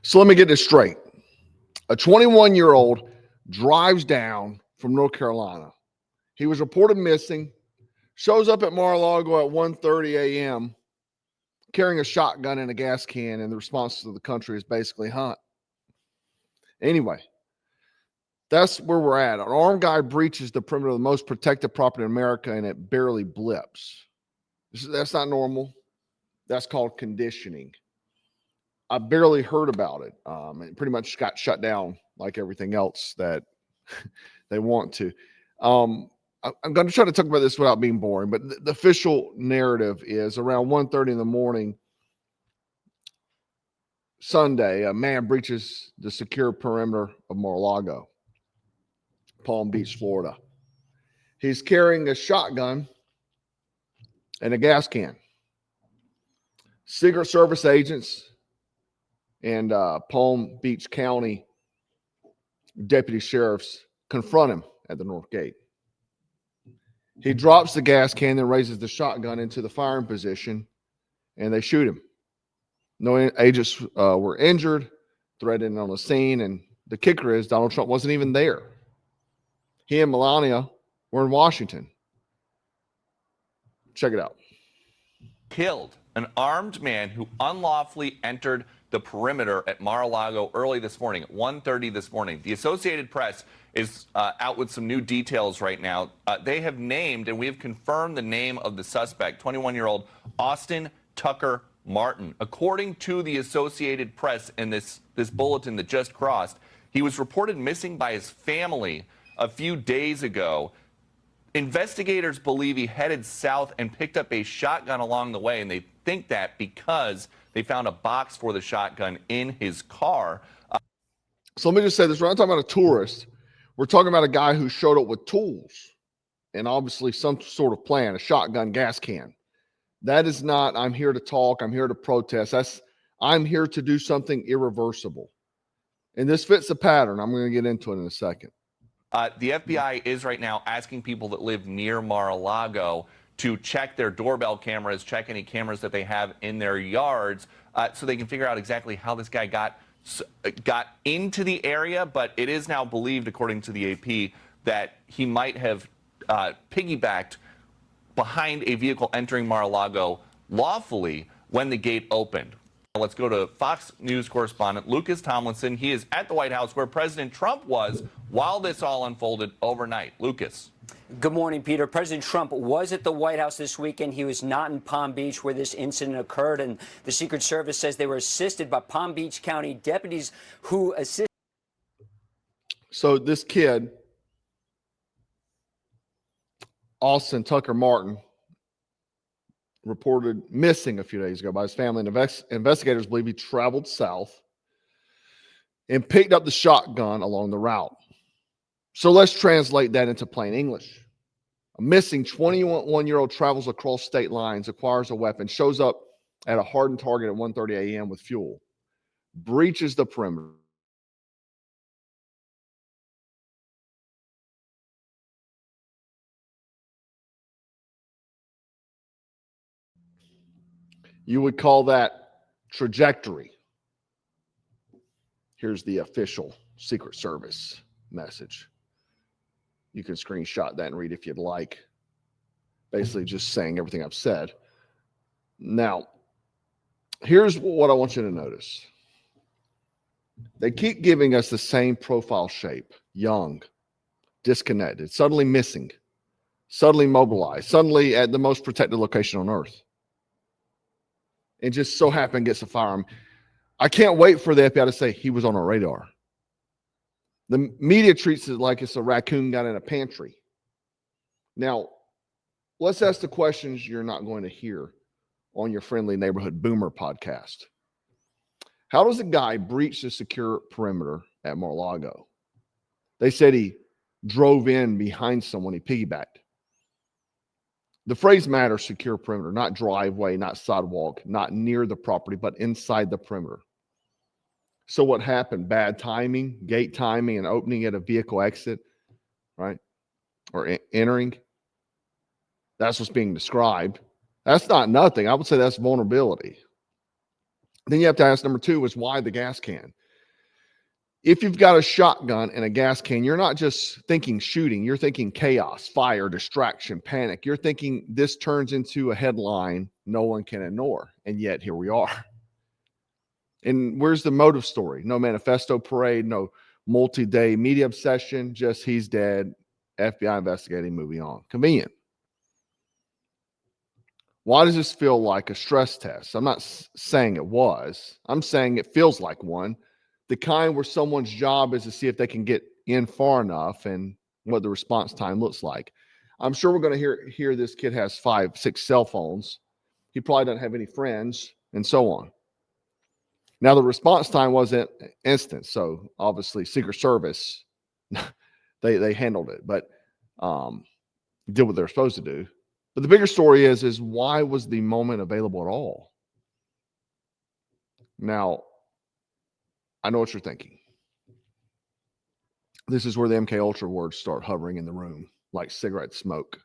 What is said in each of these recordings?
So let me get this straight. A 21-year-old drives down from North Carolina. He was reported missing, shows up at Mar-a-Lago at 1:30 a.m. carrying a shotgun and a gas can, and the response to the country is basically hunt. Anyway, that's where we're at. An armed guy breaches the perimeter of the most protected property in America, and it barely blips. That's not normal. That's called conditioning. I barely heard about it. It pretty much got shut down like everything else that they want to. I'm going to try to talk about this without being boring, but the official narrative is around 1:30 in the morning Sunday, a man breaches the secure perimeter of Mar-a-Lago, Palm Beach, Florida. He's carrying a shotgun and a gas can. Secret Service agents and Palm Beach County deputy sheriffs confront him at the north gate. He drops the gas can and raises the shotgun into the firing position, and they shoot him. No agents were injured, threatened on the scene, and the kicker is Donald Trump wasn't even there. He and Melania were in Washington. Check it out. Killed an armed man who unlawfully entered the perimeter at Mar-a-Lago early this morning at 1:30 this morning. The Associated Press is out with some new details right now. They have named, and we have confirmed the name of the suspect, 21-year-old Austin Tucker Martin. According to the Associated Press in this bulletin that just crossed, he was reported missing by his family a few days ago. Investigators believe he headed south and picked up a shotgun along the way, and they think that because they found a box for the shotgun in his car. So let me just say this. We're not talking about a tourist. We're talking about a guy who showed up with tools and obviously some sort of plan, a shotgun, gas can. That is not, I'm here to talk, I'm here to protest. I'm here to do something irreversible. And this fits the pattern. I'm going to get into it in a second. The FBI is right now asking people that live near Mar-a-Lago to check their doorbell cameras, check any cameras that they have in their yards, so they can figure out exactly how this guy got into the area. But it is now believed, according to the AP, that he might have piggybacked behind a vehicle entering Mar-a-Lago lawfully when the gate opened. Let's go to Fox News correspondent Lucas Tomlinson. He is at the White House where President Trump was while this all unfolded overnight. Lucas. Good morning, Peter. President Trump was at the White House this weekend. He was not in Palm Beach where this incident occurred, and the Secret Service says they were assisted by Palm Beach County deputies who assisted. So this kid, Austin Tucker Martin, reported missing a few days ago by his family, and investigators believe he traveled south and picked up the shotgun along the route. So let's translate that into plain English. A missing 21-year-old travels across state lines, acquires a weapon, shows up at a hardened target at 1:30 a.m. with fuel, breaches the perimeter. You would call that trajectory. Here's the official Secret Service message. You can screenshot that and read if you'd like. Basically just saying everything I've said. Now, here's what I want you to notice. They keep giving us the same profile shape. Young, disconnected, suddenly missing, suddenly mobilized, suddenly at the most protected location on earth. And just so happen gets a firearm. I can't wait for the FBI to say he was on our radar. The media treats it like it's a raccoon got in a pantry. Now, let's ask the questions you're not going to hear on your friendly neighborhood boomer podcast. How does a guy breach the secure perimeter at Mar-a-Lago? They said he drove in behind someone, he piggybacked. The phrase matters, secure perimeter, not driveway, not sidewalk, not near the property, but inside the perimeter. So what happened? Bad timing, gate timing, and opening at a vehicle exit, right? Or entering. That's what's being described. That's not nothing. I would say that's vulnerability. Then you have to ask number two is why the gas can? If you've got a shotgun and a gas can, you're not just thinking shooting. You're thinking chaos, fire, distraction, panic. You're thinking this turns into a headline no one can ignore. And yet here we are. And where's the motive story? No manifesto parade, no multi-day media obsession, just he's dead, FBI investigating, moving on. Convenient. Why does this feel like a stress test? I'm not saying it was. I'm saying it feels like one. The kind where someone's job is to see if they can get in far enough and what the response time looks like. I'm sure we're going to hear this kid has 5, 6 cell phones. He probably doesn't have any friends and so on. Now, the response time wasn't instant. So obviously Secret Service, they handled it, but did what they're supposed to do. But the bigger story is why was the moment available at all? Now, I know what you're thinking. This is where the MK Ultra words start hovering in the room like cigarette smoke.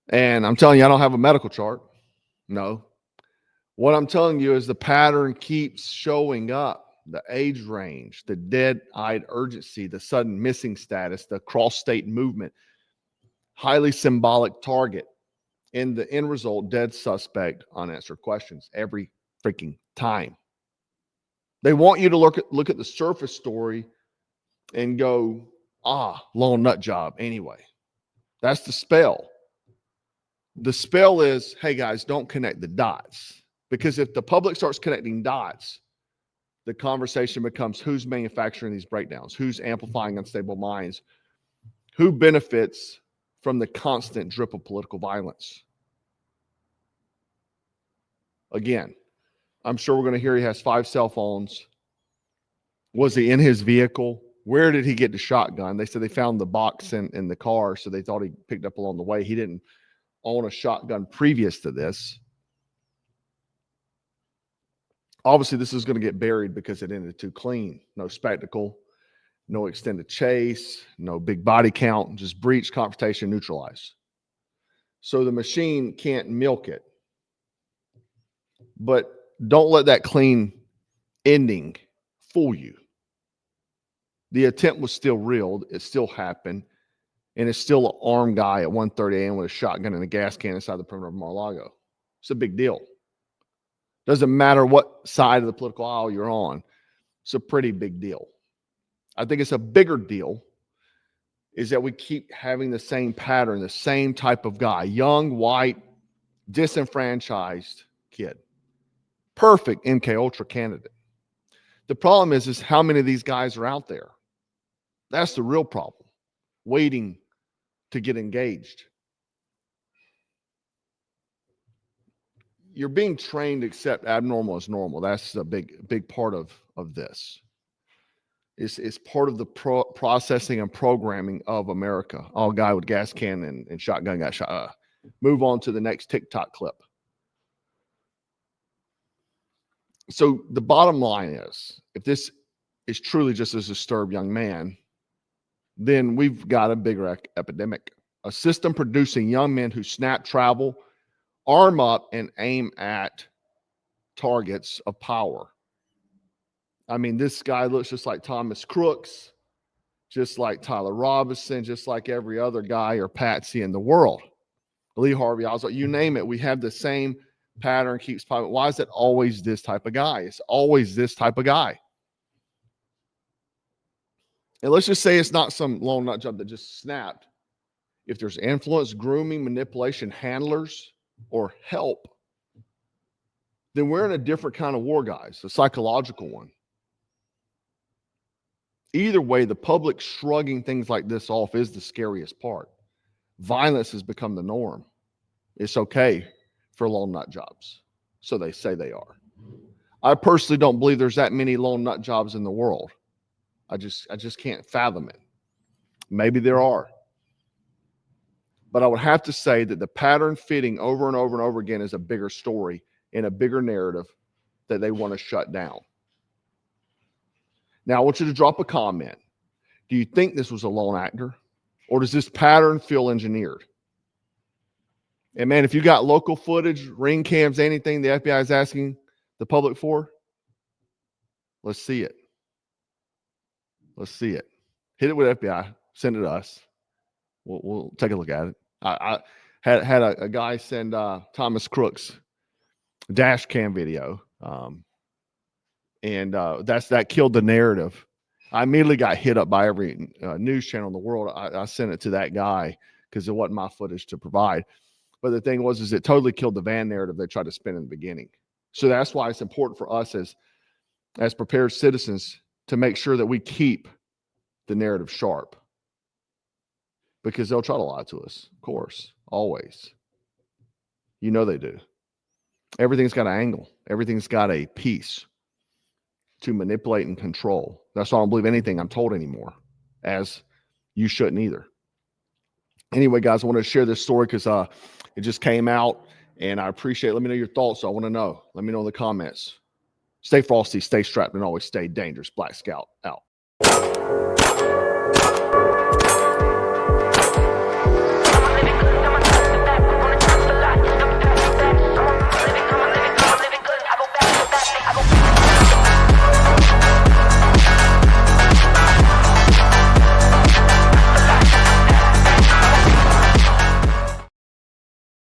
And I'm telling you, I don't have a medical chart. No. What I'm telling you is the pattern keeps showing up. The age range, the dead-eyed urgency, the sudden missing status, the cross-state movement, highly symbolic target. In the end result, dead suspect, unanswered questions every freaking time. They want you to look at the surface story and go, lone nut job anyway. That's the spell. The spell is, hey guys, don't connect the dots. Because if the public starts connecting dots, the conversation becomes who's manufacturing these breakdowns, who's amplifying unstable minds, who benefits from the constant drip of political violence. Again, I'm sure we're going to hear he has 5 cell phones. Was he in his vehicle? Where did he get the shotgun? They said they found the box in the car, so they thought he picked up along the way. He didn't own a shotgun previous to this. Obviously, this is going to get buried because it ended too clean. No spectacle, no extended chase, no big body count, just breach, confrontation, neutralize. So the machine can't milk it. But don't let that clean ending fool you. The attempt was still real. It still happened. And it's still an armed guy at 1:30 a.m. with a shotgun and a gas can inside the perimeter of Mar-a-Lago. It's a big deal. Doesn't matter what side of the political aisle you're on. It's a pretty big deal. I think it's a bigger deal is that we keep having the same pattern, the same type of guy, young, white, disenfranchised kid. Perfect MK Ultra candidate. The problem is how many of these guys are out there. That's the real problem, waiting to get engaged. You're being trained to accept abnormal as normal. That's a big part of this. It's part of the processing and programming of America. Oh, guy with gas can and shotgun got shot. Move on to the next TikTok clip. So the bottom line is, if this is truly just a disturbed young man, then we've got a bigger epidemic. A system producing young men who snap, travel, arm up, and aim at targets of power. I mean, this guy looks just like Thomas Crooks, just like Tyler Robinson, just like every other guy or patsy in the world. Lee Harvey Oswald, you name it. We have the same pattern, keeps popping. Why is it always this type of guy? It's always this type of guy. And let's just say it's not some lone nut job that just snapped. If there's influence, grooming, manipulation, handlers, or help, then we're in a different kind of war, guys, a psychological one. Either way, the public shrugging things like this off is the scariest part. Violence has become the norm. It's okay for lone nut jobs. So they say they are. I personally don't believe there's that many lone nut jobs in the world. I just can't fathom it. Maybe there are. But I would have to say that the pattern fitting over and over and over again is a bigger story and a bigger narrative that they want to shut down. Now, I want you to drop a comment. Do you think this was a lone actor? Or does this pattern feel engineered? And man, if you got local footage, ring cams, anything, the FBI is asking, the public for? Let's see it. Let's see it. Hit it with FBI. Send it to us. We'll take a look at it. I had a guy send Thomas Crook's dash cam video, and that killed the narrative. I immediately got hit up by every news channel in the world. I sent it to that guy because it wasn't my footage to provide. But the thing was, it totally killed the van narrative they tried to spin in the beginning. So that's why it's important for us as prepared citizens to make sure that we keep the narrative sharp, because they'll try to lie to us, of course, always. You know they do. Everything's got an angle. Everything's got a piece to manipulate and control. That's why I don't believe anything I'm told anymore, as you shouldn't either. Anyway, guys, I want to share this story because it just came out, and I appreciate it. Let me know your thoughts. I want to know. Let me know in the comments. Stay frosty, stay strapped, and always stay dangerous. Black Scout out.